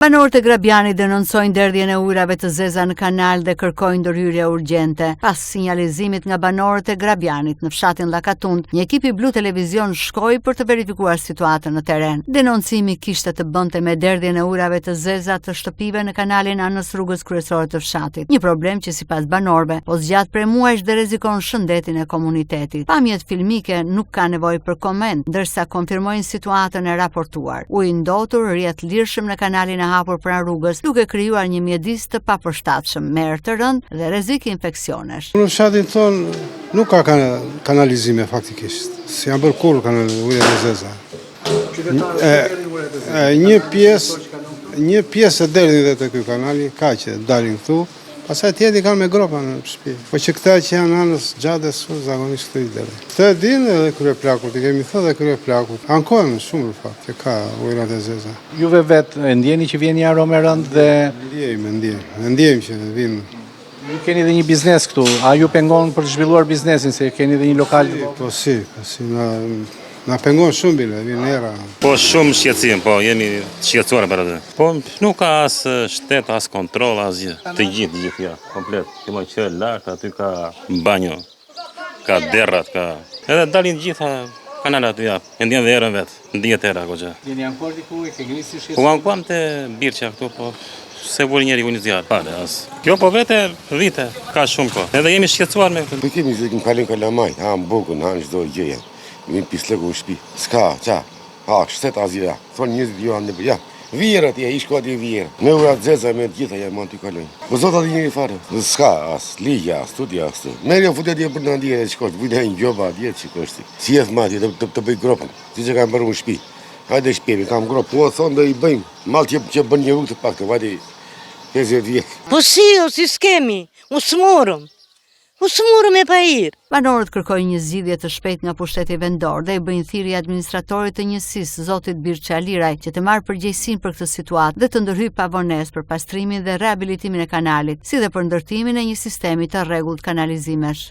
Banorët e Grabianit denoncojnë derdhjen e ujrave të zeza në kanal dhe kërkojnë ndërhyrje urgjente. Pas sinjalizimit nga banorët e Grabianit në fshatin Llakatund, një ekip i Blu Televizion shkoi për të verifikuar situatën në terren. Denoncimi kishte të bënte me derdhjen e ujrave të zeza të shtëpive në kanalin anës rrugës kryesore të fshatit. Një problem që sipas banorëve po zgjat prej muajsh dhe rrezikon shëndetin e komunitetit. Pamjet filmike nuk ka nevojë për koment, ndërsa konfirmojnë situatën e raportuar. Uji ndotur rrjet lirshëm në kanalin hapur pranë rrugës, duke krijuar një mjedis të papërshtatshëm me erë të rënd dhe rrezik infeksionesh. Në fshatin ton nuk ka kanalizime faktikisht. Si janë bërë kur ujë e zeza. Një pjesë e derdhin dhe të ky kanali ka që dalin këtu, pastaj tjetri kanë me gropa në shtëpi. Po që këta që janë anës gjatës zakonisht këtu i derdhin. Këtë e dinë edhe kryepllakut, i kemi thënë dhe kryepllakut. Ankohen shumë në fakt, që ka ujërat e zeza. Juve vetë e ndjeni që vjen një aromë e rëndë dhe Ndjejmë që vinë. Ju keni dhe një biznes këtu, a ju pengon për të zhvilluar biznesin se keni dhe një lokal? Po si, na pengon shumë bile, vinë era. Po shumë shqetësim, po jemi shqetësuar për atë. Po nuk ka as shtet, as kontroll, as gjë. Të gjithë ja, komplet. Kemo që lart, aty ka banjo, ka derrat, ka. Edhe dalin të gjitha kanalat aty ja. E ndjen dhe erën vet, ndihet era goxha. Jeni ankuar diku e ke nisi shqetësim? Po ankuam te Birçja këtu, po se vuri njëri unë zjarr. Pale as. Kjo po vete vite, ka shumë ko. Edhe jemi shqetësuar me këtë. Po kemi zekim kalin kalamaj, ha bukun, ha çdo gjë. Vim pislëku në shtëpi. S'ka, qa? Ha, shtet azira. Thonë 20 jo anë ja. Vjerët ja, ish ka di vjerë. Me urat zeza me gjitha ja mund t'i kalojnë. Po zota di njëri fare. S'ka as ligja, studia as tu. Merja futet dje për në ndije e qikosh, vujnë hajnë gjoba dje që koshti. Si jeth mati të bëj gropën. Si që kam bërë në shtëpi. Hajde shpjemi, kam gropë. Po thonë dhe i bëjmë. Malë që bën një rrugë të pak të vajti 50 vjetë. Po si s'kemi, u smurëm e pajir. Banorët kërkojnë një zgjidhje të shpejt nga pushteti vendor dhe i bëjnë thirrje administratorit të njësisë, zotit Birçja Liraj, që të marrë përgjegjësinë për këtë situatë dhe të ndërhyjë pa vonesë për pastrimin dhe rehabilitimin e kanalit, si dhe për ndërtimin e një sistemi të rregullt kanalizimesh.